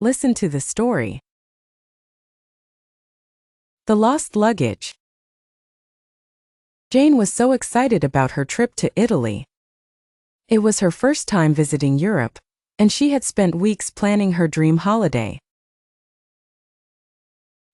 Listen to the story. The Lost Luggage. Jane was so excited about her trip to Italy. It was her first time visiting Europe, and she had spent weeks planning her dream holiday.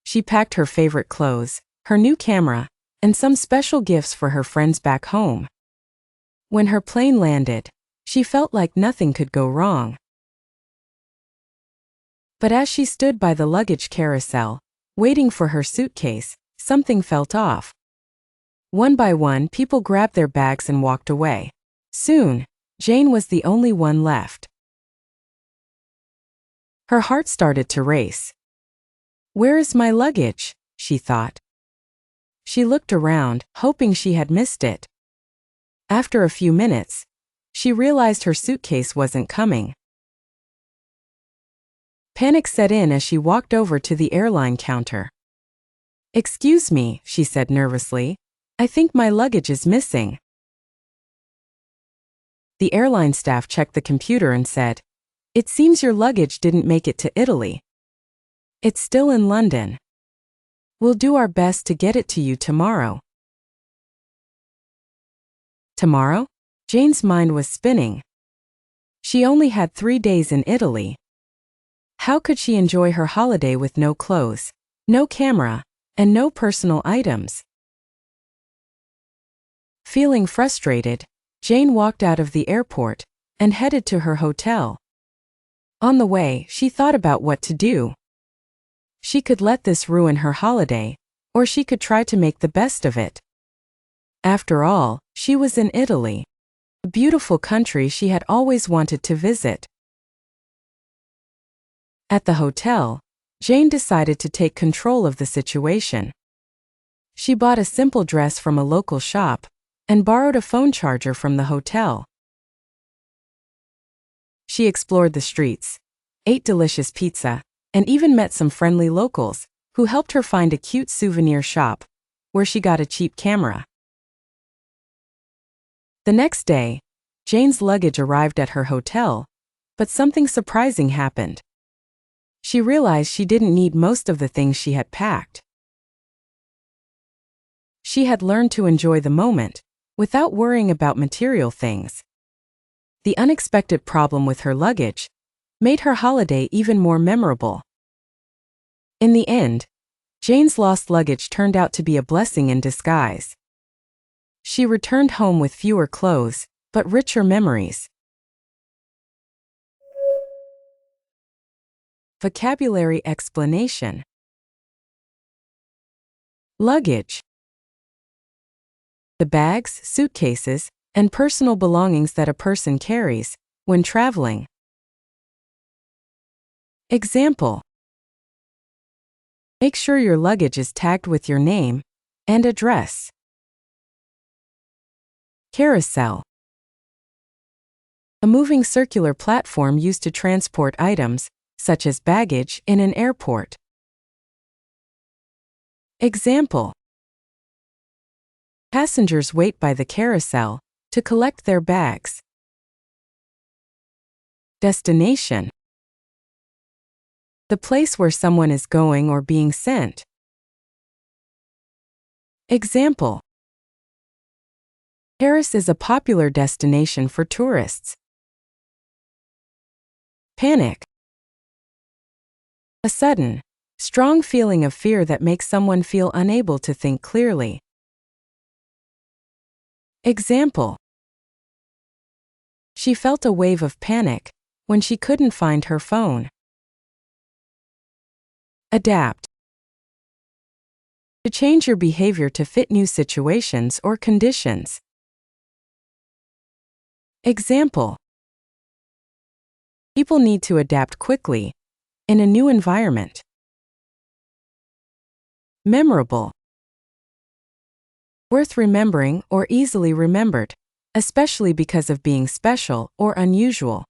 She packed her favorite clothes, her new camera, and some special gifts for her friends back home. When her plane landed, she felt like nothing could go wrong. But as she stood by the luggage carousel, waiting for her suitcase, something felt off. One by one, people grabbed their bags and walked away. Soon, Jane was the only one left. Her heart started to race. "Where is my luggage?" she thought. She looked around, hoping she had missed it. After a few minutes, she realized her suitcase wasn't coming. Panic set in as she walked over to the airline counter. "Excuse me," she said nervously. "I think my luggage is missing." The airline staff checked the computer and said, "It seems your luggage didn't make it to Italy. It's still in London. We'll do our best to get it to you tomorrow." Tomorrow? Jane's mind was spinning. She only had 3 days in Italy. How could she enjoy her holiday with no clothes, no camera, and no personal items? Feeling frustrated, Jane walked out of the airport and headed to her hotel. On the way, she thought about what to do. She could let this ruin her holiday, or she could try to make the best of it. After all, she was in Italy, a beautiful country she had always wanted to visit. At the hotel, Jane decided to take control of the situation. She bought a simple dress from a local shop and borrowed a phone charger from the hotel. She explored the streets, ate delicious pizza, and even met some friendly locals who helped her find a cute souvenir shop where she got a cheap camera. The next day, Jane's luggage arrived at her hotel, but something surprising happened. She realized she didn't need most of the things she had packed. She had learned to enjoy the moment without worrying about material things. The unexpected problem with her luggage made her holiday even more memorable. In the end, Jane's lost luggage turned out to be a blessing in disguise. She returned home with fewer clothes, but richer memories. Vocabulary explanation. Luggage. The bags, suitcases, and personal belongings that a person carries when traveling. Example. Make sure your luggage is tagged with your name and address. Carousel. A moving circular platform used to transport items, such as baggage, in an airport. Example. Passengers wait by the carousel to collect their bags. Destination. The place where someone is going or being sent. Example. Paris is a popular destination for tourists. Panic. A sudden, strong feeling of fear that makes someone feel unable to think clearly. Example. She felt a wave of panic when she couldn't find her phone. Adapt. To change your behavior to fit new situations or conditions. Example. People need to adapt quickly in a new environment. Memorable. Worth remembering or easily remembered, especially because of being special or unusual.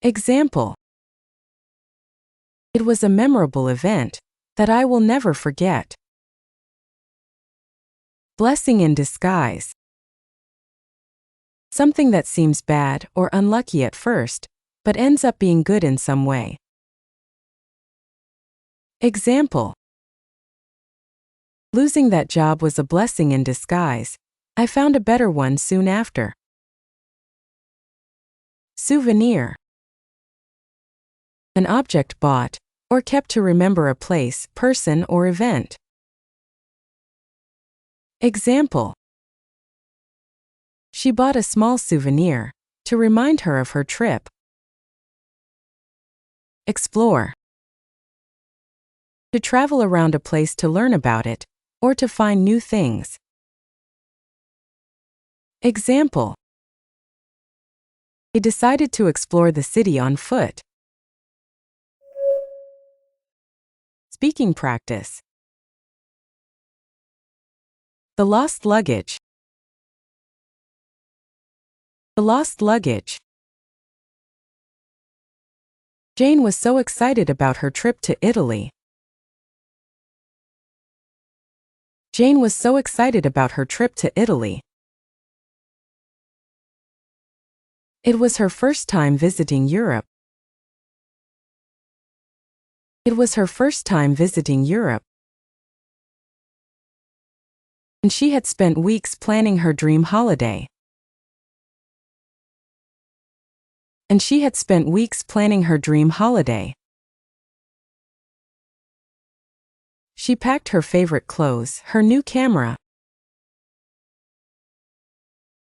Example. It was a memorable event that I will never forget. Blessing in disguise. Something that seems bad or unlucky at first but ends up being good in some way. Example: losing that job was a blessing in disguise. I found a better one soon after. Souvenir: an object bought or kept to remember a place, person, or event. Example: she bought a small souvenir to remind her of her trip. Explore: to travel around a place to learn about it, or to find new things. Example: they decided to explore the city on foot. Speaking practice. The lost luggage. The lost luggage. Jane was so excited about her trip to Italy. Jane was so excited about her trip to Italy. It was her first time visiting Europe. It was her first time visiting Europe. And she had spent weeks planning her dream holiday. And she had spent weeks planning her dream holiday. She packed her favorite clothes, her new camera.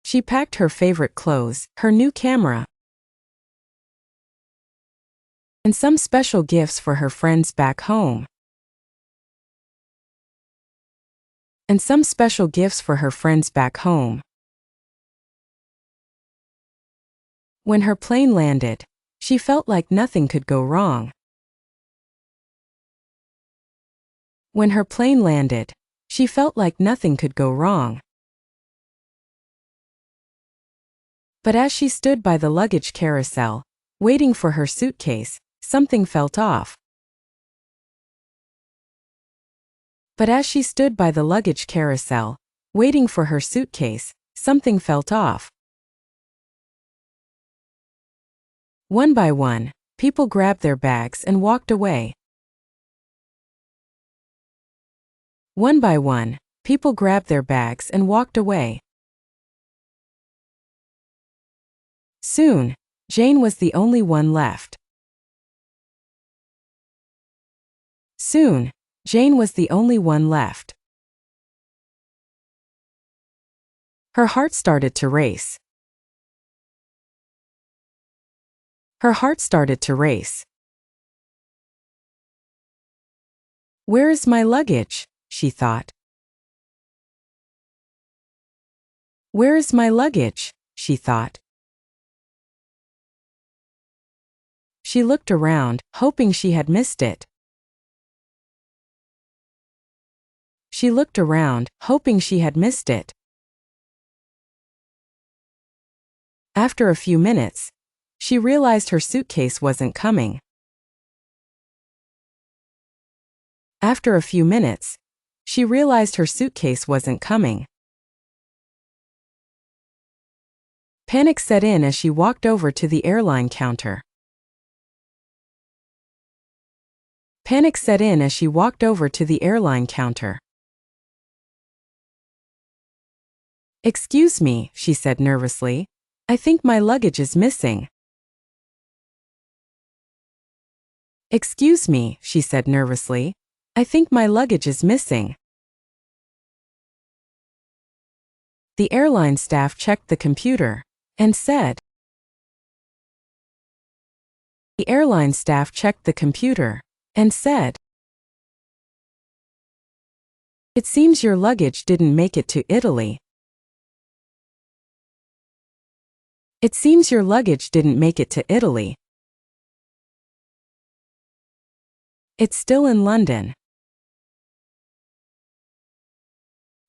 She packed her favorite clothes, her new camera, and some special gifts for her friends back home. And some special gifts for her friends back home. When her plane landed, she felt like nothing could go wrong. When her plane landed, she felt like nothing could go wrong. But as she stood by the luggage carousel, waiting for her suitcase, something felt off. But as she stood by the luggage carousel, waiting for her suitcase, something felt off. One by one, people grabbed their bags and walked away. One by one, people grabbed their bags and walked away. Soon, Jane was the only one left. Soon, Jane was the only one left. Her heart started to race. Her heart started to race. Where is my luggage? She thought. Where is my luggage? She thought. She looked around, hoping she had missed it. She looked around, hoping she had missed it. After a few minutes, she realized her suitcase wasn't coming. After a few minutes, she realized her suitcase wasn't coming. Panic set in as she walked over to the airline counter. Panic set in as she walked over to the airline counter. Excuse me, she said nervously. I think my luggage is missing. Excuse me, she said nervously. I think my luggage is missing. The airline staff checked the computer and said. The airline staff checked the computer and said. It seems your luggage didn't make it to Italy. It seems your luggage didn't make it to Italy. It's still in London.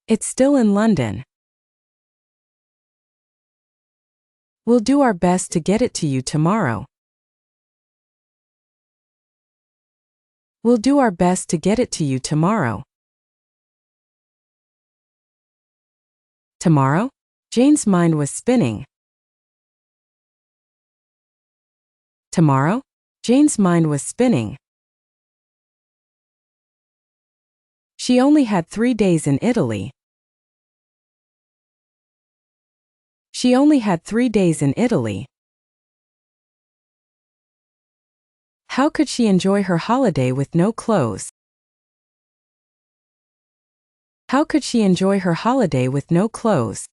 It's still in London. We'll do our best to get it to you tomorrow. We'll do our best to get it to you tomorrow. Tomorrow? Jane's mind was spinning. Tomorrow? Jane's mind was spinning. She only had 3 days in Italy. She only had 3 days in Italy. How could she enjoy her holiday with no clothes? How could she enjoy her holiday with no clothes?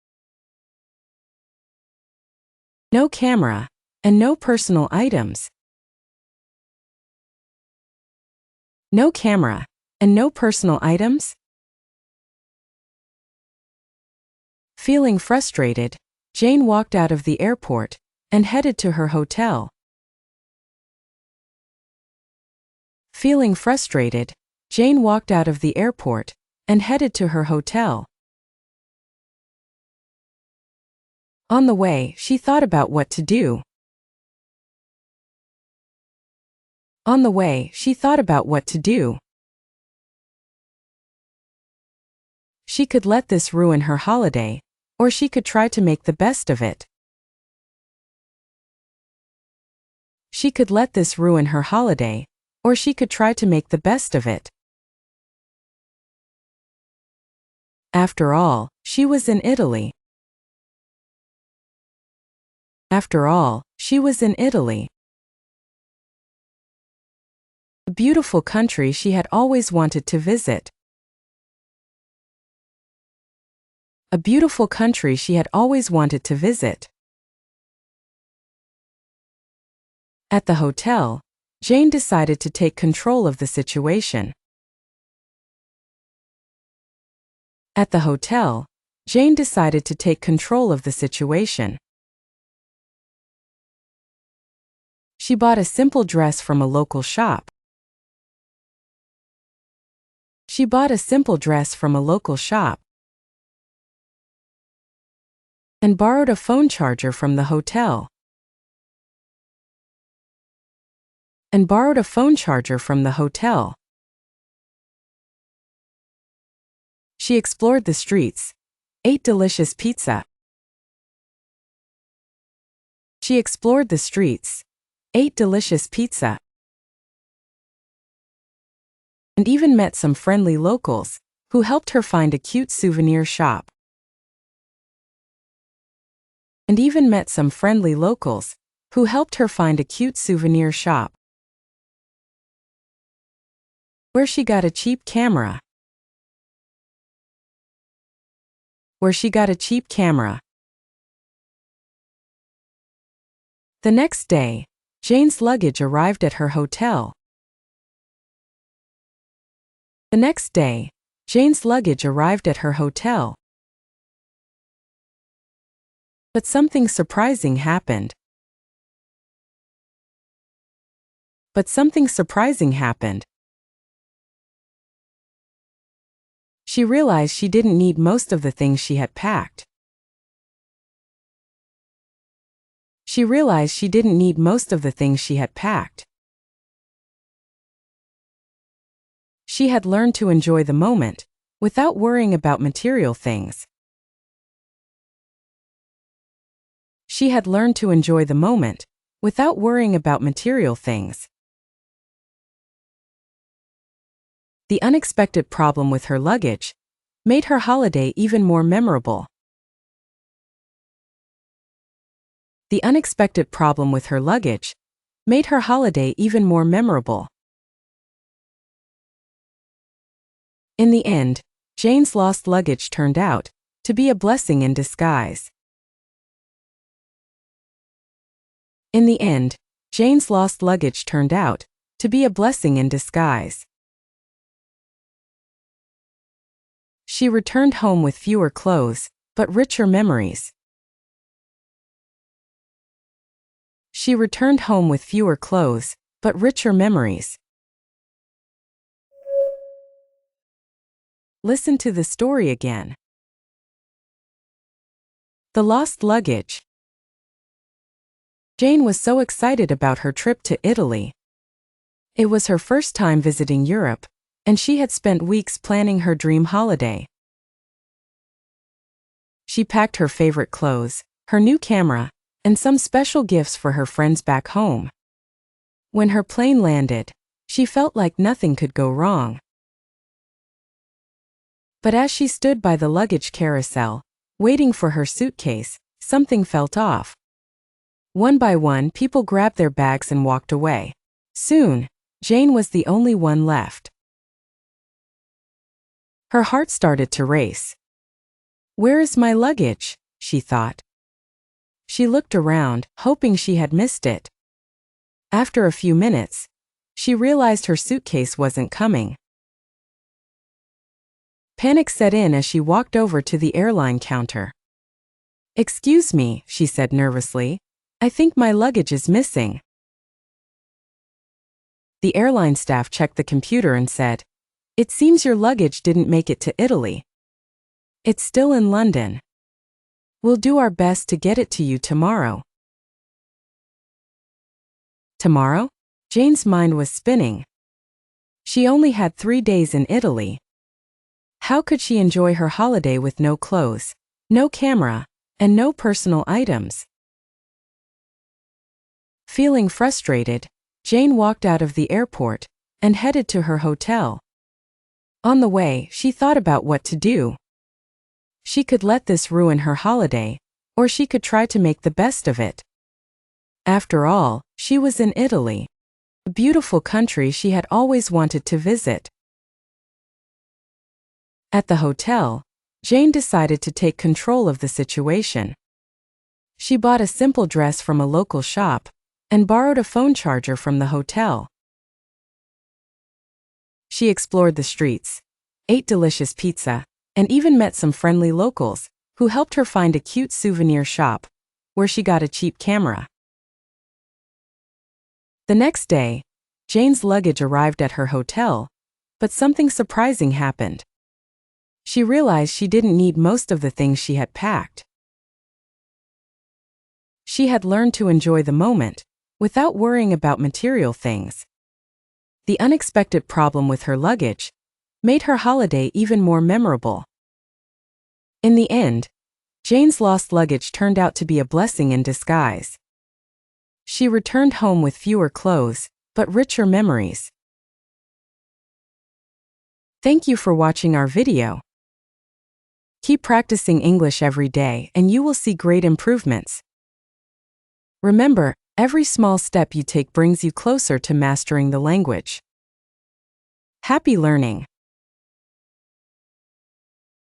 No camera, and no personal items. No camera, and no personal items? Feeling frustrated, Jane walked out of the airport and headed to her hotel. Feeling frustrated, Jane walked out of the airport and headed to her hotel. On the way, she thought about what to do. On the way, she thought about what to do. She could let this ruin her holiday, or she could try to make the best of it. She could let this ruin her holiday, or she could try to make the best of it. After all, she was in Italy. After all, she was in Italy. A beautiful country she had always wanted to visit. A beautiful country she had always wanted to visit. At the hotel, Jane decided to take control of the situation. At the hotel, Jane decided to take control of the situation. She bought a simple dress from a local shop. She bought a simple dress from a local shop. And borrowed a phone charger from the hotel. And borrowed a phone charger from the hotel. She explored the streets, ate delicious pizza. She explored the streets, ate delicious pizza. And even met some friendly locals, who helped her find a cute souvenir shop. And even met some friendly locals, who helped her find a cute souvenir shop. Where she got a cheap camera. Where she got a cheap camera. The next day, Jane's luggage arrived at her hotel. The next day, Jane's luggage arrived at her hotel. But something surprising happened. But something surprising happened. She realized she didn't need most of the things she had packed. She realized she didn't need most of the things she had packed. She had learned to enjoy the moment, without worrying about material things. She had learned to enjoy the moment, without worrying about material things. The unexpected problem with her luggage made her holiday even more memorable. The unexpected problem with her luggage made her holiday even more memorable. In the end, Jane's lost luggage turned out to be a blessing in disguise. In the end, Jane's lost luggage turned out to be a blessing in disguise. She returned home with fewer clothes, but richer memories. She returned home with fewer clothes, but richer memories. Listen to the story again. The lost luggage. Jane was so excited about her trip to Italy. It was her first time visiting Europe, and she had spent weeks planning her dream holiday. She packed her favorite clothes, her new camera, and some special gifts for her friends back home. When her plane landed, she felt like nothing could go wrong. But as she stood by the luggage carousel, waiting for her suitcase, something felt off. One by one, people grabbed their bags and walked away. Soon, Jane was the only one left. Her heart started to race. "Where is my luggage?" she thought. She looked around, hoping she had missed it. After a few minutes, she realized her suitcase wasn't coming. Panic set in as she walked over to the airline counter. "Excuse me," she said nervously. "I think my luggage is missing." The airline staff checked the computer and said, "It seems your luggage didn't make it to Italy. It's still in London. We'll do our best to get it to you tomorrow." Tomorrow? Jane's mind was spinning. She only had 3 days in Italy. How could she enjoy her holiday with no clothes, no camera, and no personal items? Feeling frustrated, Jane walked out of the airport and headed to her hotel. On the way, she thought about what to do. She could let this ruin her holiday, or she could try to make the best of it. After all, she was in Italy, a beautiful country she had always wanted to visit. At the hotel, Jane decided to take control of the situation. She bought a simple dress from a local shop and borrowed a phone charger from the hotel. She explored the streets, ate delicious pizza, and even met some friendly locals who helped her find a cute souvenir shop where she got a cheap camera. The next day, Jane's luggage arrived at her hotel, but something surprising happened. She realized she didn't need most of the things she had packed. She had learned to enjoy the moment without worrying about material things. The unexpected problem with her luggage made her holiday even more memorable. In the end, Jane's lost luggage turned out to be a blessing in disguise. She returned home with fewer clothes, but richer memories. Thank you for watching our video. Keep practicing English every day and you will see great improvements. Remember, every small step you take brings you closer to mastering the language. Happy learning!